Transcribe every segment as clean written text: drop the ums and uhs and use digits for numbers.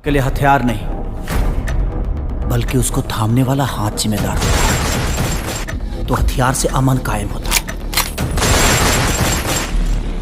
के लिए हथियार नहीं बल्कि उसको थामने वाला हाथ जिम्मेदार होता है। तो हथियार से अमन कायम होता है।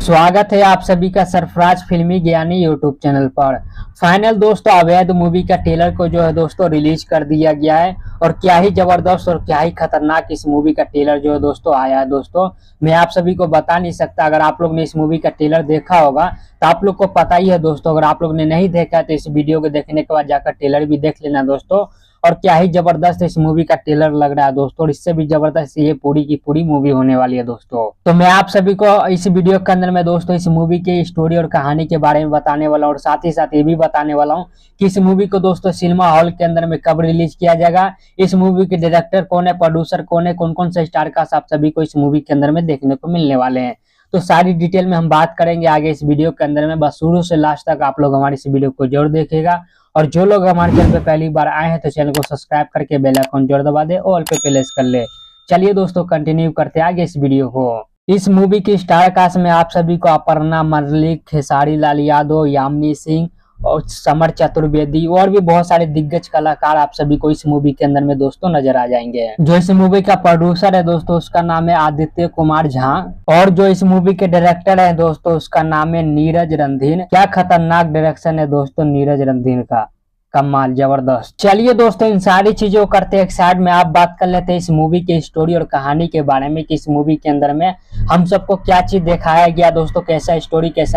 स्वागत है आप सभी का सरफराज फिल्मी ज्ञानी यूट्यूब चैनल पर। फाइनल दोस्तों अवैध मूवी का ट्रेलर को जो है दोस्तों रिलीज कर दिया गया है और क्या ही जबरदस्त और क्या ही खतरनाक इस मूवी का ट्रेलर जो है दोस्तों आया है। दोस्तों मैं आप सभी को बता नहीं सकता, अगर आप लोग ने इस मूवी का ट्रेलर देखा होगा तो आप लोग को पता ही है दोस्तों। अगर आप लोग ने नहीं देखा है तो इस वीडियो को देखने के बाद जाकर ट्रेलर भी देख लेना दोस्तों। और क्या ही जबरदस्त इस मूवी का ट्रेलर लग रहा है दोस्तों, और इससे भी जबरदस्त ये पूरी की पूरी मूवी होने वाली है दोस्तों। तो मैं आप सभी को इस वीडियो के अंदर में दोस्तों इस मूवी की स्टोरी और कहानी के बारे में बताने वाला हूँ, और साथ ही साथ ये भी बताने वाला हूँ कि इस मूवी को दोस्तों सिनेमा हॉल के अंदर में कब रिलीज किया जाएगा, इस मूवी के डायरेक्टर कौन है, प्रोड्यूसर कौन है, कौन कौन सा स्टार कास्ट आप सभी को इस मूवी के अंदर में देखने को मिलने वाले हैं। तो सारी डिटेल में हम बात करेंगे आगे इस वीडियो के अंदर में। बस शुरू से लास्ट तक आप लोग हमारी इस वीडियो को जरूर देखिएगा, और जो लोग हमारे चैनल पे पहली बार आए हैं तो चैनल को सब्सक्राइब करके बेल आइकन जरूर दबा दे, ऑल पे प्रेस कर ले। चलिए दोस्तों कंटिन्यू करते आगे इस वीडियो को। इस मूवी की स्टार कास्ट में आप सभी को अपर्णा मलिक, खेसारी लाल यादव, यामिनी सिंह और समर चतुर्वेदी और भी बहुत सारे दिग्गज कलाकार आप सभी को इस मूवी के अंदर में दोस्तों नजर आ जाएंगे। जो इस मूवी का प्रोड्यूसर है दोस्तों उसका नाम है आदित्य कुमार झा, और जो इस मूवी के डायरेक्टर है दोस्तों उसका नाम है नीरज रंधीन। क्या खतरनाक डायरेक्शन है दोस्तों नीरज रंधीन का, कमाल जबरदस्त। चलिए दोस्तों इन सारी चीजों को करते एक साइड में आप बात कर लेते हैं इस मूवी की स्टोरी और कहानी के बारे में कि इस मूवी के अंदर में हम सबको क्या चीज दिखाया गया दोस्तों, कैसा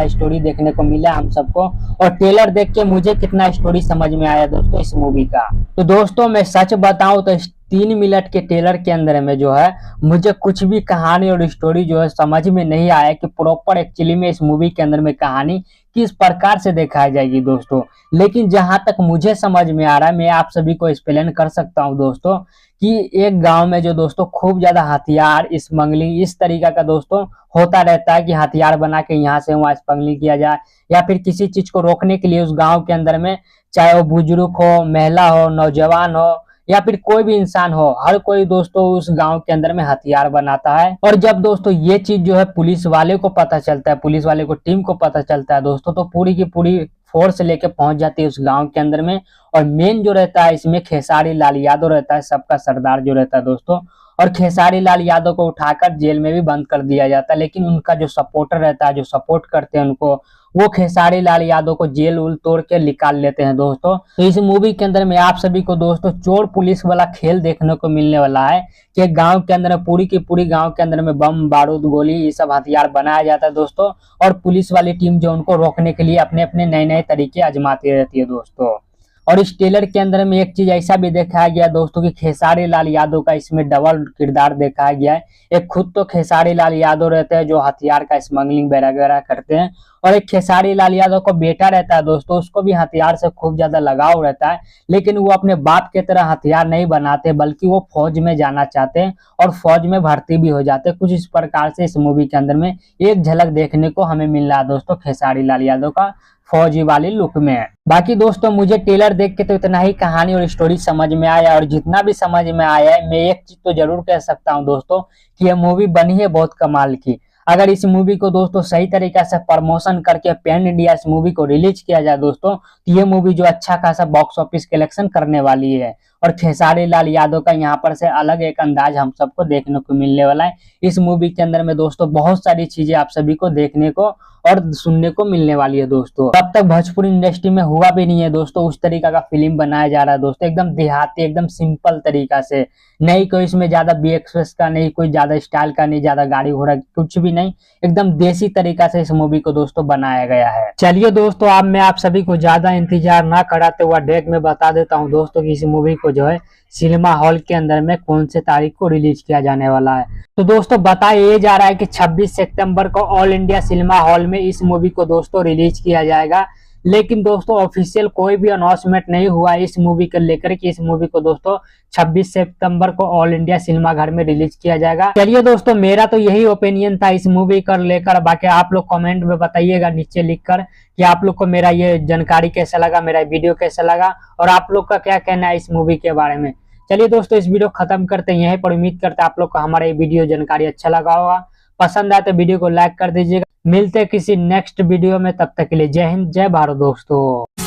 स्टोरी देखने को मिला हम सबको, और ट्रेलर देख के मुझे कितना स्टोरी समझ में आया दोस्तों इस मूवी का। तो दोस्तों मैं सच बताऊं तो 3 मिनट के ट्रेलर के अंदर में जो है मुझे कुछ भी कहानी और स्टोरी जो है समझ में नहीं आया कि प्रॉपर एक्चुअली में इस मूवी के अंदर में कहानी किस प्रकार से दिखाई जाएगी दोस्तों। लेकिन जहां तक मुझे समझ में आ रहा है मैं आप सभी को एक्सप्लेन कर सकता हूं दोस्तों कि एक गांव में जो दोस्तों खूब ज्यादा हथियार स्मगलिंग इस तरीका का दोस्तों होता रहता है कि हथियार बना के यहाँ से वहां स्मगलिंग किया जाए, या फिर किसी चीज को रोकने के लिए उस गाँव के अंदर में चाहे वो बुजुर्ग हो, महिला हो, नौजवान हो या फिर कोई भी इंसान हो, हर कोई दोस्तों उस गांव के अंदर में हथियार बनाता है। और जब दोस्तों ये चीज जो है पुलिस वाले को पता चलता है, पुलिस वाले को टीम को पता चलता है दोस्तों, तो पूरी की पूरी फोर्स लेके पहुंच जाती है उस गांव के अंदर में। और मेन जो रहता है इसमें खेसारी लाल यादव रहता है, सबका सरदार जो रहता है दोस्तों, और खेसारी लाल यादव को उठाकर जेल में भी बंद कर दिया जाता है। लेकिन उनका जो सपोर्टर रहता है, जो सपोर्ट करते हैं उनको, वो खेसारी लाल यादव को जेल उल तोड़ के निकाल लेते हैं दोस्तों। तो इस मूवी के अंदर में आप सभी को दोस्तों चोर पुलिस वाला खेल देखने को मिलने वाला है कि गांव के अंदर पूरी की पूरी गांव के अंदर में बम बारूद गोली ये सब हथियार बनाया जाता है दोस्तों, और पुलिस वाली टीम जो उनको रोकने के लिए अपने अपने नए नए तरीके आजमाती रहती है दोस्तों। और इस ट्रेलर के अंदर में एक चीज ऐसा भी दिखाया गया दोस्तों कि खेसारी लाल यादव का इसमें डबल किरदार दिखाया गया है। एक खुद तो खेसारी लाल यादव रहते हैं जो हथियार का स्मगलिंग वगैरह करते हैं, और एक खेसारी लाल यादव को बेटा रहता है दोस्तों, उसको भी हथियार से खूब ज्यादा लगाव रहता है। लेकिन वो अपने बाप के तरह हथियार नहीं बनाते बल्कि वो फौज में जाना चाहते हैं और फौज में भर्ती भी हो जाते हैं। कुछ इस प्रकार से इस मूवी के अंदर में एक झलक देखने को हमें मिल रहा है दोस्तों खेसारी लाल यादव का फौजी वाली लुक में। बाकी दोस्तों मुझे ट्रेलर देख के तो इतना ही कहानी और स्टोरी समझ में आया, और जितना भी समझ में आया है मैं एक चीज तो जरूर कह सकता हूं दोस्तों कि यह मूवी बनी है बहुत कमाल की। अगर इस मूवी को दोस्तों सही तरीके से प्रमोशन करके पैन इंडिया इस मूवी को रिलीज किया जाए दोस्तों, तो ये मूवी जो अच्छा खासा बॉक्स ऑफिस कलेक्शन करने वाली है। और खेसारी लाल यादव का यहाँ पर से अलग एक अंदाज हम सबको देखने को मिलने वाला है। इस मूवी के अंदर में दोस्तों बहुत सारी चीजें आप सभी को देखने को और सुनने को मिलने वाली है दोस्तों। अब तक भोजपुरी इंडस्ट्री में हुआ भी नहीं है दोस्तों उस तरीका का फिल्म बनाया जा रहा है दोस्तों, एकदम देहाती एकदम सिंपल तरीका से, नहीं कोई इसमें ज्यादा बीएक्सएस का, नहीं कोई ज्यादा स्टाइल का, नहीं ज्यादा गाड़ी घोड़ा कुछ भी नहीं, एकदम देसी तरीका से इस मूवी को दोस्तों बनाया गया है। चलिए दोस्तों अब मैं आप सभी को ज्यादा इंतजार ना कराते हुआ डेट में बता देता हूँ दोस्तों कि इस मूवी को जो है सिनेमा हॉल के अंदर में कौन से तारीख को रिलीज किया जाने वाला है। तो दोस्तों बताया ये जा रहा है कि 26 सितंबर को ऑल इंडिया सिनेमा हॉल में इस मूवी को दोस्तों रिलीज किया जाएगा। लेकिन दोस्तों ऑफिशियल कोई भी अनाउंसमेंट नहीं हुआ इस मूवी को लेकर कि इस मूवी को दोस्तों 26 सितंबर को ऑल इंडिया सिनेमा घर में रिलीज किया जाएगा। चलिए दोस्तों मेरा तो यही ओपिनियन था इस मूवी को लेकर। बाकी आप लोग कमेंट में बताइएगा नीचे लिखकर कि आप लोग को मेरा ये जानकारी कैसा लगा, मेरा वीडियो कैसा लगा, और आप लोग का क्या कहना है इस मूवी के बारे में। चलिए दोस्तों इस वीडियो खत्म करते हैं यहीं पर। उम्मीद करते हैं आप लोग को हमारा ये वीडियो जानकारी अच्छा लगा होगा। पसंद आए तो वीडियो को लाइक कर दीजिएगा। मिलते हैं किसी नेक्स्ट वीडियो में, तब तक के लिए जय हिंद जय भारत दोस्तों।